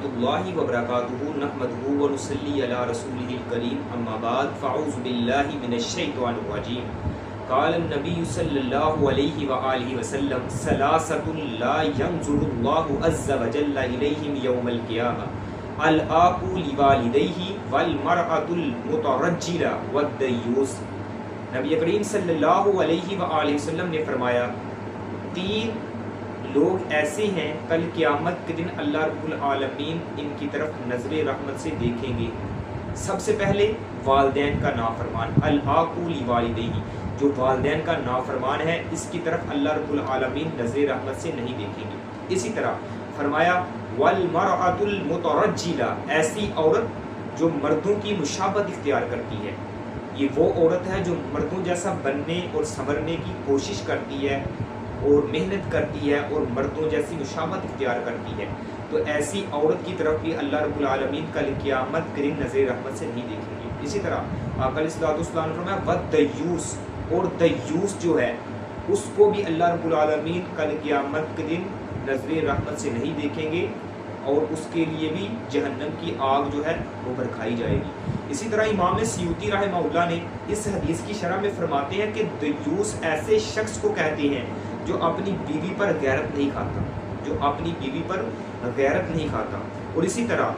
वरहमतुल्लाहि वबरकातुहू नहमदुहू व नुसल्ली अला रसूलिहिल करीम अम्मा बाद फ़अऊज़ु बिल्लाहि मिनश्शैतानिर रजीम क़ाल नबी सल्लल्लाहु अलैहि व आलिहि वसल्लम सलासतुल ला यंज़ुरुल्लाहु अज़्ज़ व जल्ल इलैहिम यौमल क़ियामह अल आक़ु लिवालिदैहि वल मरअतुल मुतरज्जिला वद्दयूस। नबी करीम सल्लल्लाहु अलैहि व आलिहि वसल्लम ने फरमाया, तीन लोग ऐसे हैं कल क़यामत के दिन अल्लाह रब्बुल आलमीन इनकी तरफ नज़र रहमत से देखेंगे। सबसे पहले वालिदैन का नाफरमान, अल आक़ु लिवालिदैहि, जो वालिदैन का नाफरमान है इसकी तरफ अल्लाह रब्बुल आलमीन नज़र रहमत से नहीं देखेंगे। इसी तरह फरमाया वल मरअतुल मुतरज्जिला, ऐसी औरत जो मर्दों की मुशाबत इख्तियार करती है। ये वो औरत है जो मर्दों जैसा बनने और संवरने की कोशिश करती है और मेहनत करती है और मर्दों जैसी मुशाबत इख्तियार करती है। तो ऐसी औरत की तरफ भी अल्लाह रब्बुल आलमीन कल क़यामत के दिन नज़र रहमत से नहीं देखेंगे। इसी तरह आका अलैहिस्सलाम ने फरमाया वद्दयूस, और दयूस जो है उसको भी अल्लाह रब्बुल आलमीन कल क़यामत के दिन नज़र रहमत से नहीं देखेंगे और उसके लिए भी जहन्नम की आग जो है वो भड़काई जाएगी। इसी तरह इमाम सियूती रहमहुल्लाह ने इस हदीस की शरह में फरमाते हैं कि दयूस ऐसे शख्स को कहते हैं जो अपनी बीवी पर गैरत नहीं खाता, जो अपनी बीवी पर गैरत नहीं खाता। और इसी तरह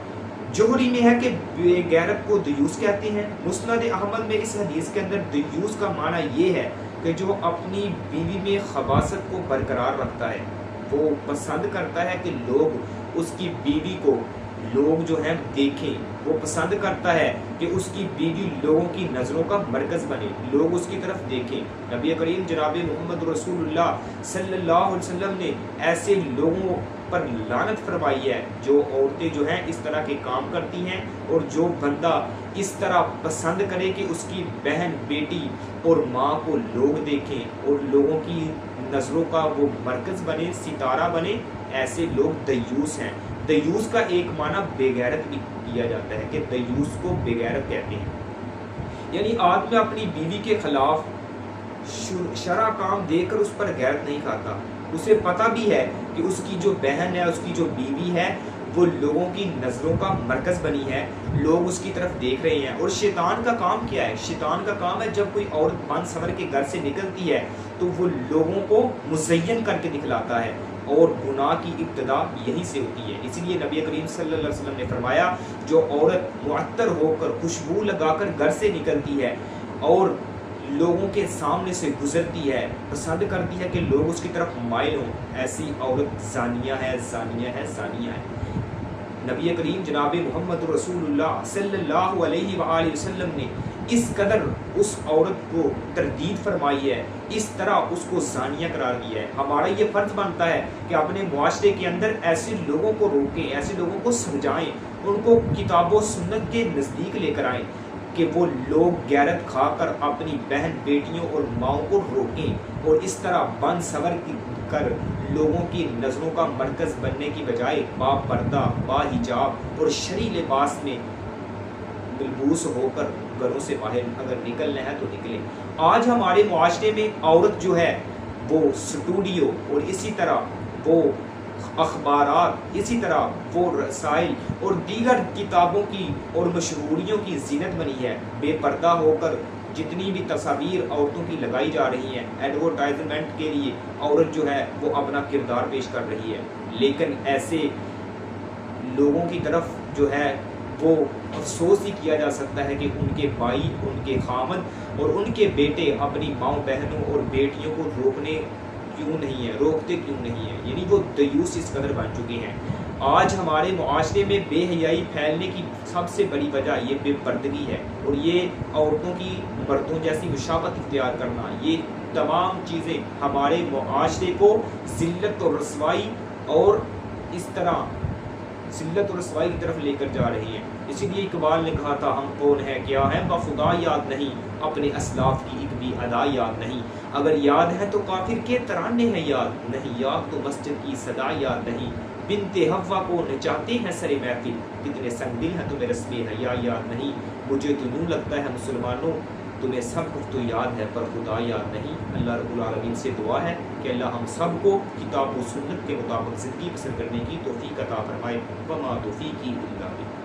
जोहरी में है कि बेगैरत को दयूस कहते हैं। मुस्नद अहमद में इस हदीस के अंदर दयूस का माना ये है कि जो अपनी बीवी में खबासत को बरकरार रखता है, वो पसंद करता है कि लोग उसकी बीवी को लोग जो हैं देखें, वो पसंद करता है कि उसकी बीवी लोगों की नज़रों का मरकज़ बने, लोग उसकी तरफ देखें। नबी करीम जनाब मोहम्मद रसूलुल्लाह सल्लल्लाहु अलैहि वसल्लम ने ऐसे लोगों पर लानत फरमाई है जो औरतें जो हैं इस तरह के काम करती हैं, और जो बंदा इस तरह पसंद करे कि उसकी बहन, बेटी और माँ को लोग देखें और लोगों की नज़रों का वो मरकज़ बने, सितारा बने, ऐसे लोग दयूस हैं। दयूस का एक माना बेगैरत भी किया जाता है कि दयूस को बेगैरत कहते हैं, यानी आदमी अपनी बीवी के खिलाफ शरअ काम देकर उस पर गैरत नहीं खाता। उसे पता भी है कि उसकी जो बहन है, उसकी जो बीवी है, वो लोगों की नज़रों का मरकज़ बनी है, लोग उसकी तरफ देख रहे हैं। और शैतान का काम क्या है? शैतान का काम है जब कोई औरत बन सवर के घर से निकलती है तो वो लोगों को मुज़य्यन करके दिखलाता है, और गुनाह की इब्तिदा यहीं से होती है। इसलिए नबी करीम सल्लल्लाहु अलैहि वसल्लम ने फरमाया, जो औरत मुअत्तर होकर खुशबू लगाकर घर से निकलती है और लोगों के सामने से गुजरती है, पसंद करती है कि लोग उसकी तरफ माइल हों, ऐसी औरत ज़ानिया है, ज़ानिया है, ज़ानिया है। नबी करीम जनाब मोहम्मद रसूलुल्लाह सल्लल्लाहु अलैहि वसल्लम ने इस कदर उस औरत को तरदीद फरमाई है, इस तरह उसको ज़ानिया करार दिया है। हमारा ये फ़र्ज बनता है कि अपने मुआशरे के अंदर ऐसे लोगों को रोकें, ऐसे लोगों को समझाएं, उनको किताबों सुन्नत के नज़दीक लेकर आएँ कि वो लोग गैरत खाकर अपनी बहन, बेटियों और माओं को रोकें, और इस तरह बन सवर कर लोगों की नज़रों का मरकज़ बनने की बजाय बापर्दा, बाहिजाब और शरई लिबास में मलबूस होकर घरों से बाहर अगर निकलना है तो निकलें। आज हमारे मुआशरे में औरत जो है वो स्टूडियो और इसी तरह वो अखबारात, इसी तरह वो रसाइल और दीगर किताबों की और मशहूरियों की जीनत बनी है। बेपर्दा होकर जितनी भी तस्वीर औरतों की लगाई जा रही हैं, एडवर्टाइजमेंट के लिए औरत जो है वो अपना किरदार पेश कर रही है, लेकिन ऐसे लोगों की तरफ जो है वो अफसोस ही किया जा सकता है कि उनके भाई, उनके खामद और उनके बेटे अपनी माँ, बहनों और बेटियों को रोकने क्यों नहीं है, रोकते क्यों नहीं है, यानी वो दयूस इस कदर बन चुके हैं। आज हमारे मुआशरे में बेहयाई फैलने की सबसे बड़ी वजह ये बेपर्दगी है, और ये औरतों की मर्दों जैसी मुशाबत इख्तियार करना, ये तमाम चीज़ें हमारे मुआशरे को ज़िल्लत और रसवाई और इस तरह ज़िल्लत और रसवाई की तरफ लेकर जा रही हैं। इसीलिए इकबाल ने कहा था, हम कौन है क्या है बखुदा याद नहीं, अपने असलाफ की एक भी अदा याद नहीं। अगर याद है तो काफिर के तराने हैं याद नहीं, याद तो मस्जिद की सदा याद नहीं। बिनते हव्वा को नचाते हैं सरे महफिल, कितने संग दिल हैं तुम्हें रस्मे हया याद नहीं। मुझे तो यूँ लगता है मुसलमानों تمہیں سب کچھ تو یاد ہے پر خدا یاد نہیں۔ اللہ رب العالمین سے دعا ہے کہ اللہ ہم سب کو کتاب و سنت کے مطابق زندگی بسر کرنے کی توفیق عطا فرمائے۔ وما توفیقی الا باللہ۔